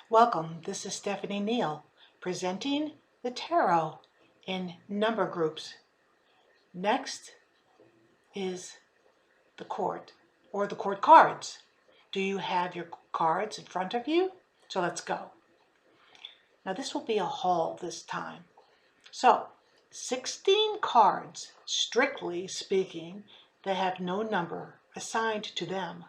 Welcome, this is Stephanie Neal, presenting the tarot in number groups. Next is the court, or the court cards. Do you have your cards in front of you? So let's go. Now this will be a haul this time. So, 16 cards, strictly speaking, they have no number assigned to them.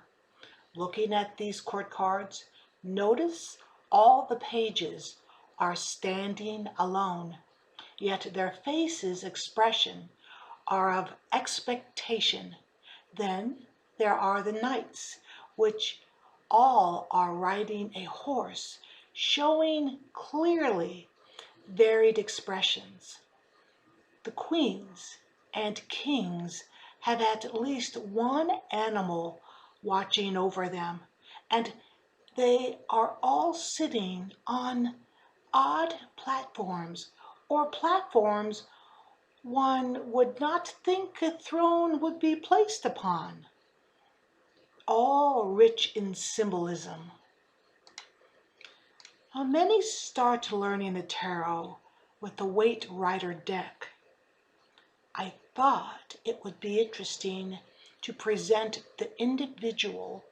Looking at these court cards, notice all the pages are standing alone, yet their faces' expression are of expectation. Then there are the knights, which all are riding a horse, showing clearly varied expressions. The queens and kings have at least one animal watching over them, and they are all sitting on odd platforms, or platforms one would not think a throne would be placed upon, all rich in symbolism. Now, many start learning the tarot with the Waite Rider deck. I thought it would be interesting to present the individual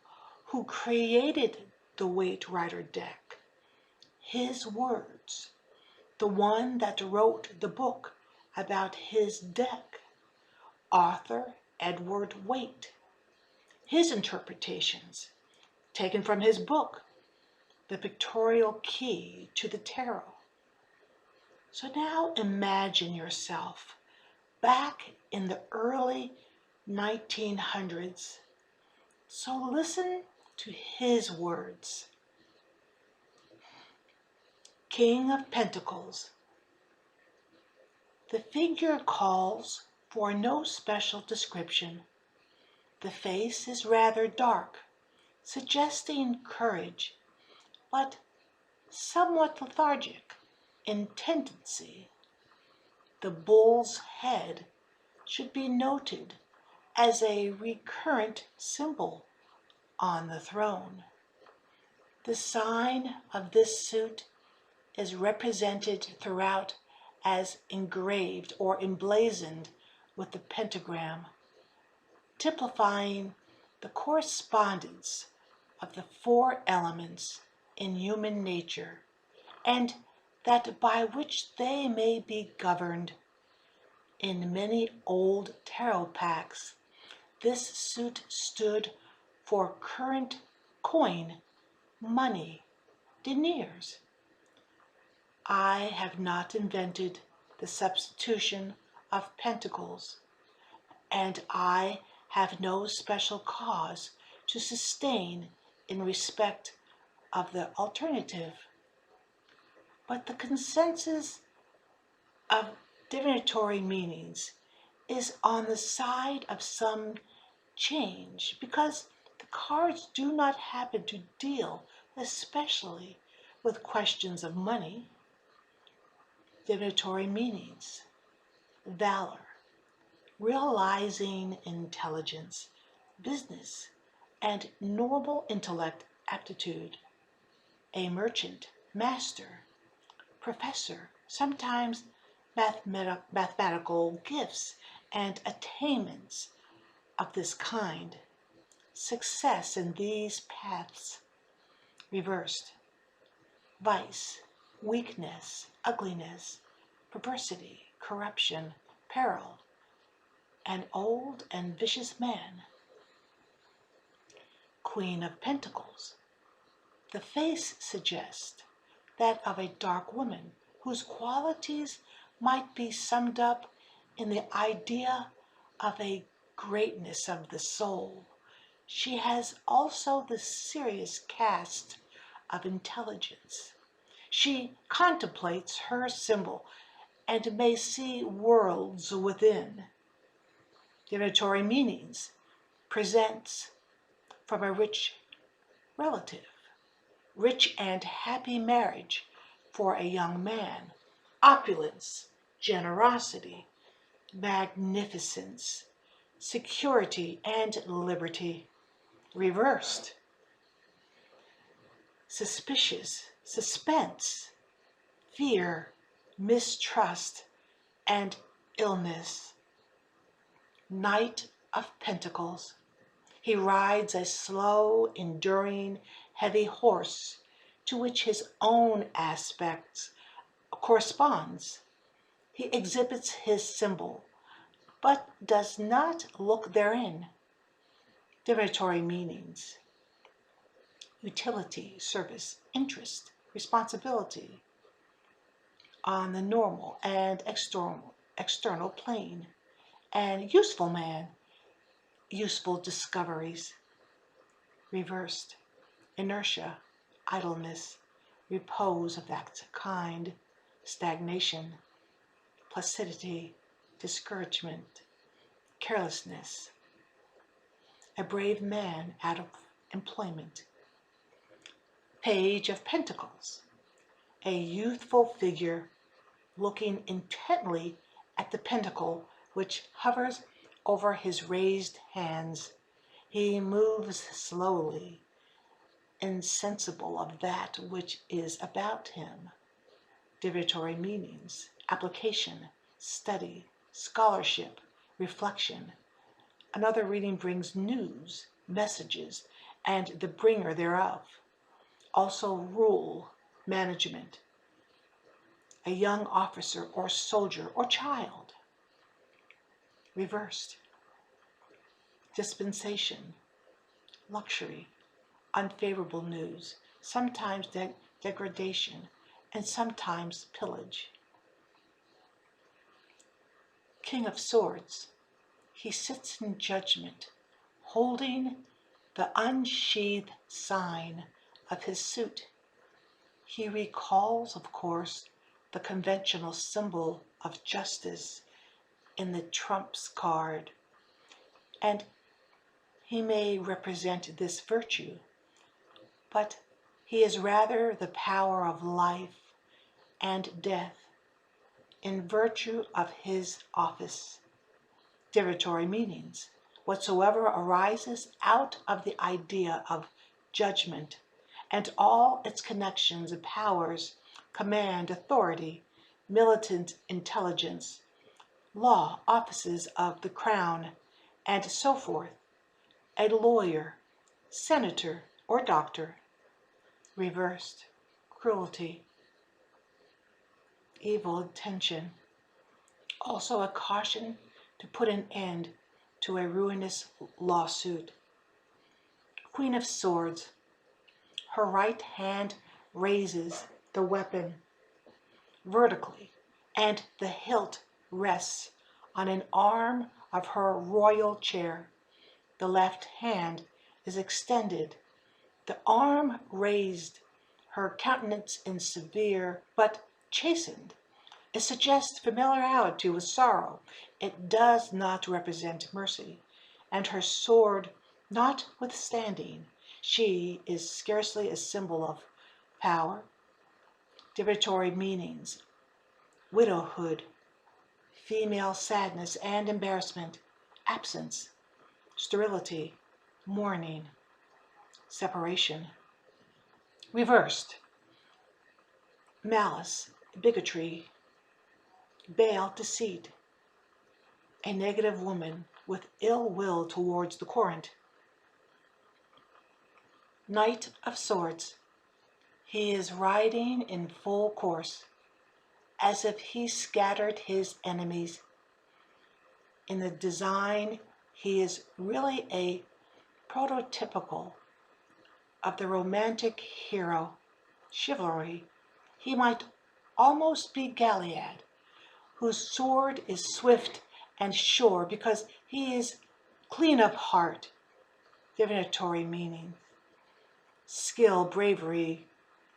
who created the Waite Rider deck, his words, the one that wrote the book about his deck, Arthur Edward Waite, his interpretations taken from his book, The Pictorial Key to the Tarot. So now imagine yourself back in the early 1900s. So listen to his words. King of Pentacles. The figure calls for no special description. The face is rather dark, suggesting courage, but somewhat lethargic in tendency. The bull's head should be noted as a recurrent symbol on the throne. The sign of this suit is represented throughout as engraved or emblazoned with the pentagram, typifying the correspondence of the four elements in human nature, and that by which they may be governed. In many old tarot packs, this suit stood for current coin, money, deniers. I have not invented the substitution of pentacles, and I have no special cause to sustain in respect of the alternative. But the consensus of divinatory meanings is on the side of some change, because the cards do not happen to deal especially with questions of money. Divinatory meanings: valor, realizing intelligence, business, and noble intellect aptitude. A merchant, master, professor, sometimes mathematical gifts and attainments of this kind. Success in these paths. Reversed: vice, weakness, ugliness, perversity, corruption, peril, an old and vicious man. Queen of Pentacles. The face suggests that of a dark woman whose qualities might be summed up in the idea of a greatness of the soul. She has also the serious cast of intelligence. She contemplates her symbol and may see worlds within. Divinatory meanings: presents from a rich relative, rich and happy marriage for a young man, opulence, generosity, magnificence, security, and liberty. Reversed: suspicious, suspense, fear, mistrust, and illness. Knight of Pentacles. He rides a slow, enduring, heavy horse to which his own aspects corresponds. He exhibits his symbol, but does not look therein. Divinatory meanings: utility, service, interest, responsibility on the normal and external plane, and useful man, useful discoveries. Reversed: inertia, idleness, repose of that kind, stagnation, placidity, discouragement, carelessness. A brave man out of employment. Page of Pentacles. A youthful figure looking intently at the pentacle which hovers over his raised hands. He moves slowly, insensible of that which is about him. Divinatory meanings: application, study, scholarship, reflection. Another reading brings news, messages, and the bringer thereof. Also rule, management. A young officer or soldier or child. Reversed: dispensation, luxury, unfavorable news, sometimes degradation, and sometimes pillage. King of Swords. He sits in judgment, holding the unsheathed sign of his suit. He recalls, of course, the conventional symbol of justice in the trumps card, and he may represent this virtue, but he is rather the power of life and death in virtue of his office. Divinatory meanings: whatsoever arises out of the idea of judgment and all its connections and powers, command, authority, militant intelligence, law, offices of the crown, and so forth. A lawyer, senator, or doctor. Reversed: cruelty, evil intention. Also a caution to put an end to a ruinous lawsuit. Queen of Swords. Her right hand raises the weapon vertically, and the hilt rests on an arm of her royal chair. The left hand is extended, the arm raised, her countenance in severe but chastened. It suggests familiarity with sorrow. It does not represent mercy. And her sword notwithstanding, she is scarcely a symbol of power. Divinatory meanings: widowhood, female sadness and embarrassment, absence, sterility, mourning, separation. Reversed: malice, bigotry, bale, deceit. A negative woman with ill will towards the current. Knight of Swords. He is riding in full course, as if he scattered his enemies. In the design, he is really a prototypical of the romantic hero, chivalry. He might almost be Gilead, whose sword is swift and sure because he is clean of heart. Divinatory meaning: skill, bravery,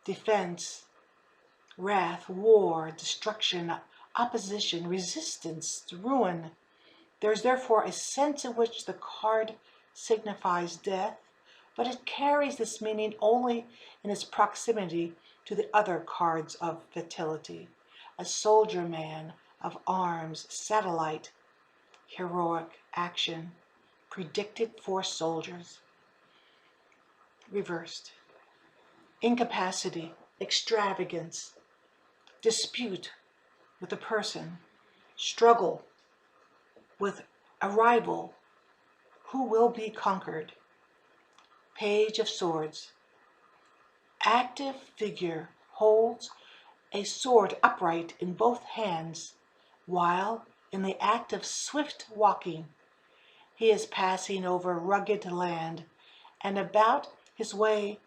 defense, wrath, war, destruction, opposition, resistance, ruin. There is therefore a sense in which the card signifies death, but it carries this meaning only in its proximity to the other cards of fatality. A soldier man of arms, satellite, heroic action, predicted for soldiers. Reversed: incapacity, extravagance, dispute with a person, struggle with a rival who will be conquered. Page of Swords. Active figure holds a sword upright in both hands, while in the act of swift walking. He is passing over rugged land, and about his way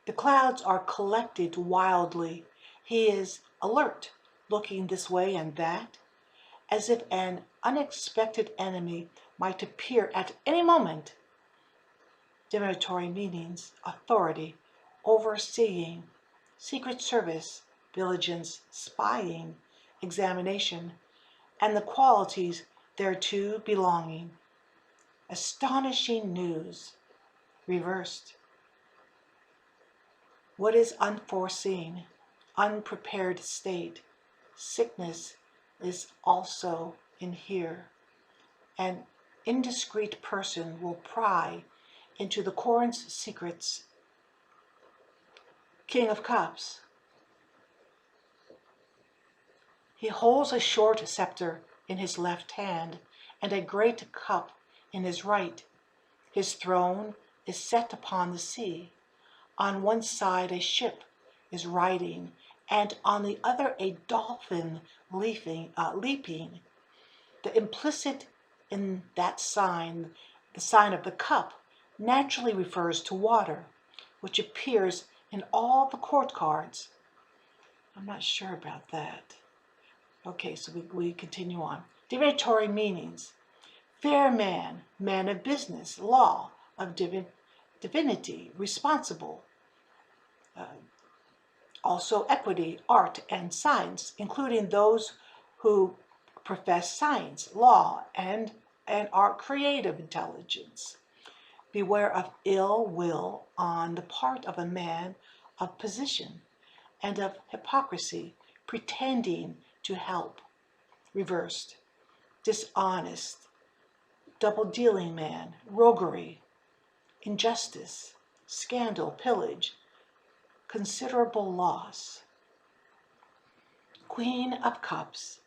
the clouds are collected wildly. He is alert, looking this way and that, as if an unexpected enemy might appear at any moment. Divinatory meanings: authority, overseeing, secret service, diligence, spying, examination, and the qualities thereto belonging. Astonishing news. Reversed. What is unforeseen, unprepared state? Sickness is also in here. An indiscreet person will pry into the Corinth's secrets. King of Cups. He holds a short scepter in his left hand and a great cup in his right. His throne is set upon the sea. On one side a ship is riding, and on the other a dolphin leaping. The implicit in that sign, the sign of the cup, naturally refers to water, which appears in all the court cards. I'm not sure about that. Okay, so we continue on. Divinatory meanings. Fair man, man of business, law, of divinity, responsible. Also equity, art, and science, including those who profess science, law, and are creative intelligence. Beware of ill will on the part of a man of position, and of hypocrisy, pretending to help. Reversed. Dishonest, double-dealing man, roguery, injustice, scandal, pillage, considerable loss. Queen of Cups.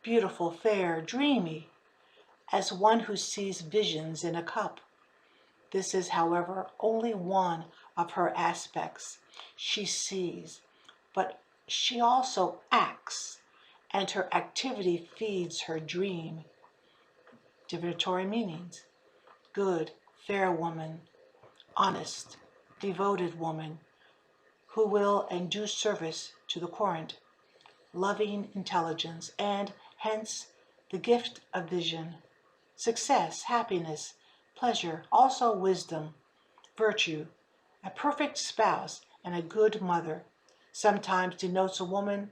Beautiful, fair, dreamy, as one who sees visions in a cup. This is, however, only one of her aspects. She sees, but she also acts, and her activity feeds her dream. Divinatory meanings. Good, fair woman, honest, devoted woman, who will and do service to the Corinth, loving intelligence, and hence the gift of vision, success, happiness, pleasure, also wisdom, virtue, a perfect spouse, and a good mother. Sometimes denotes a woman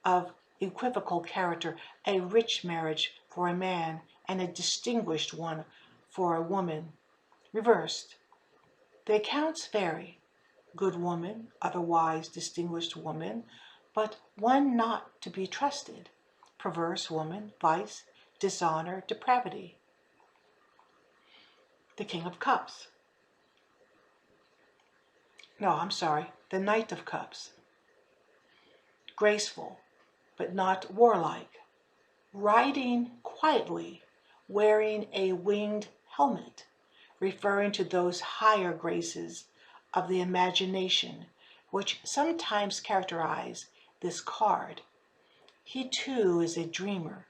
of equivocal character, a rich marriage for a man, and a distinguished one for a woman. Reversed. The accounts vary. Good woman, otherwise distinguished woman, but one not to be trusted. Perverse woman, vice, dishonor, depravity. The King of Cups. No, I'm sorry, the Knight of Cups. Graceful, but not warlike. Riding quietly, wearing a winged helmet, referring to those higher graces of the imagination which sometimes characterize this card. He too is a dreamer,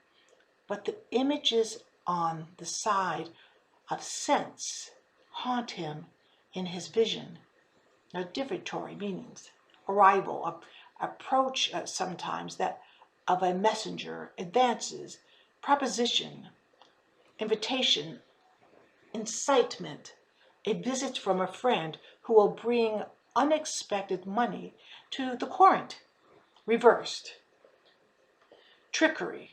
but the images on the side of sense haunt him in his vision. Now, divinatory meanings. Arrival, approach sometimes that of a messenger, advances, proposition, invitation, incitement, a visit from a friend who will bring unexpected money to the Corinth. Reversed. Trickery,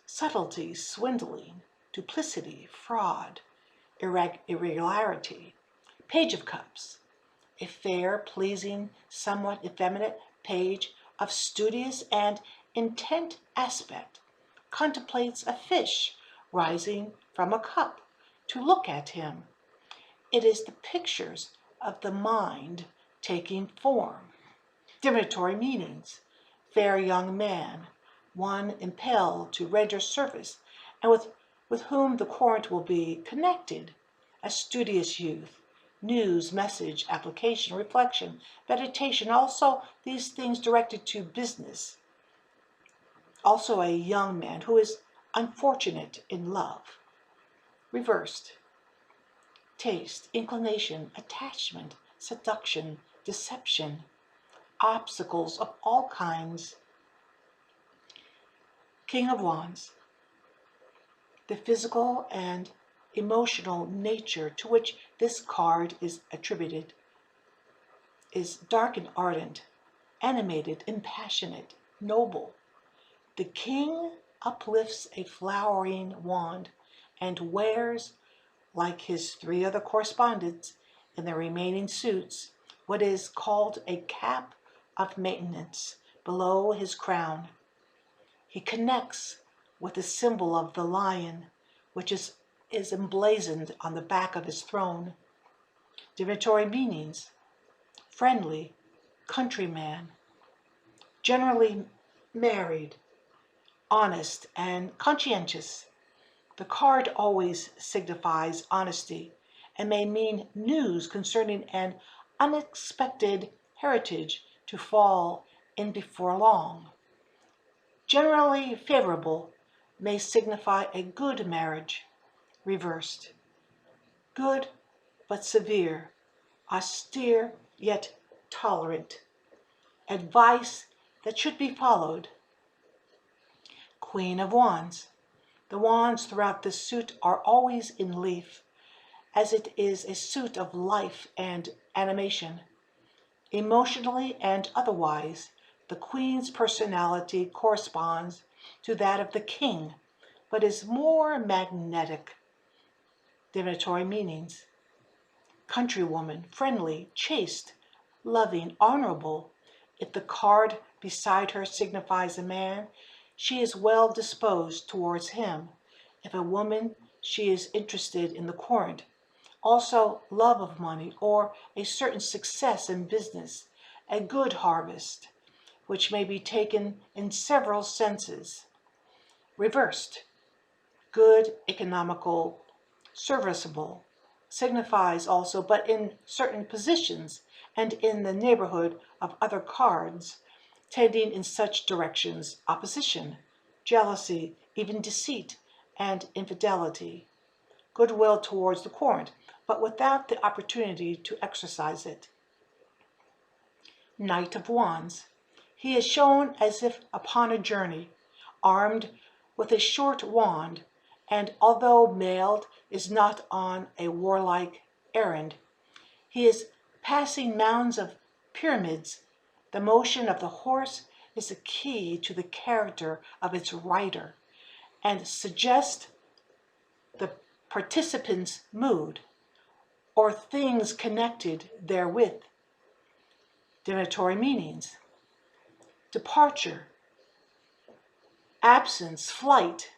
subtlety, swindling, duplicity, fraud, irregularity. Page of Cups. A fair, pleasing, somewhat effeminate page of studious and intent aspect contemplates a fish rising from a cup to look at him. It is the pictures of the mind taking form. Divinatory meanings: fair young man, one impelled to render service, and with whom the court will be connected. A studious youth, news, message, application, reflection, meditation, also these things directed to business. Also a young man who is unfortunate in love. Reversed: taste, inclination, attachment, seduction, deception, obstacles of all kinds. King of Wands: the physical and emotional nature to which this card is attributed is dark and ardent, animated, impassionate, noble. The king uplifts a flowering wand and wears, like his three other correspondents in the remaining suits, what is called a cap of maintenance below his crown. He connects with the symbol of the lion, which is emblazoned on the back of his throne. Divinatory meanings: friendly, countryman, generally married, honest, and conscientious. The card always signifies honesty and may mean news concerning an unexpected heritage to fall in before long. Generally favorable may signify a good marriage. Reversed: good but severe, austere yet tolerant. Advice that should be followed. Queen of Wands: the wands throughout this suit are always in leaf, as it is a suit of life and animation. Emotionally and otherwise, the Queen's personality corresponds to that of the King, but is more magnetic. Divinatory meanings: countrywoman, friendly, chaste, loving, honorable. If the card beside her signifies a man, she is well disposed towards him. If a woman, she is interested in the court. Also, love of money or a certain success in business, a good harvest, which may be taken in several senses. Reversed: good, economical, serviceable, signifies also, but in certain positions and in the neighborhood of other cards, tending in such directions: opposition, jealousy, even deceit, and infidelity. Goodwill towards the court, but without the opportunity to exercise it. Knight of Wands: he is shown as if upon a journey, armed with a short wand, and although mailed, is not on a warlike errand. He is passing mounds of pyramids. The motion of the horse is the key to the character of its rider, and suggests the participant's mood, or things connected therewith. Divinatory meanings: departure, absence, flight,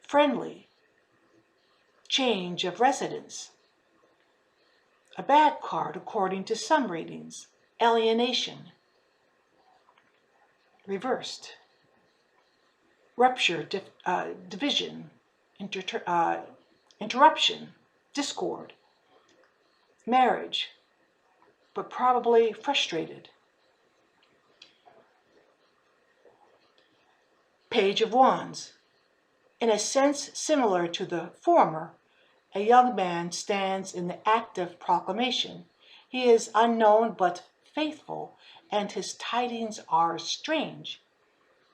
friendly, change of residence. A bad card according to some readings: alienation. Reversed: rupture, division, interruption, discord, marriage, but probably frustrated. Page of Wands: in a sense similar to the former, a young man stands in the act of proclamation. He is unknown but faithful, and his tidings are strange.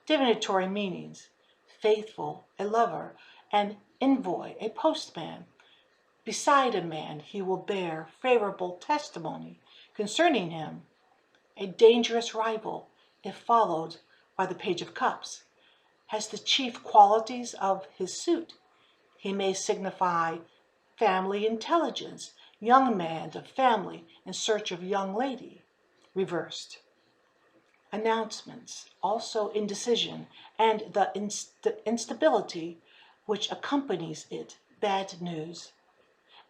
Divinatory meanings: faithful, a lover, an envoy, a postman. Beside a man he will bear favorable testimony concerning him. A dangerous rival, if followed by the Page of Cups, has the chief qualities of his suit. He may signify family intelligence, young man of family in search of young lady. Reversed: announcements, also indecision, and the instability which accompanies it, bad news.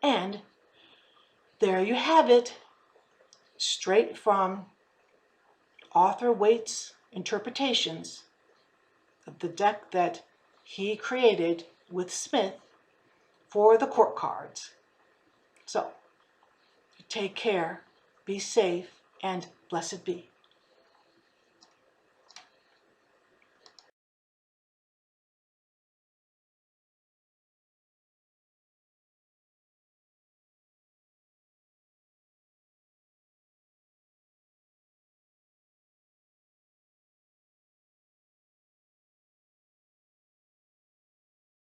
And there you have it, straight from author Waite's interpretations of the deck that he created with Smith for the court cards. So, take care, be safe, and blessed be.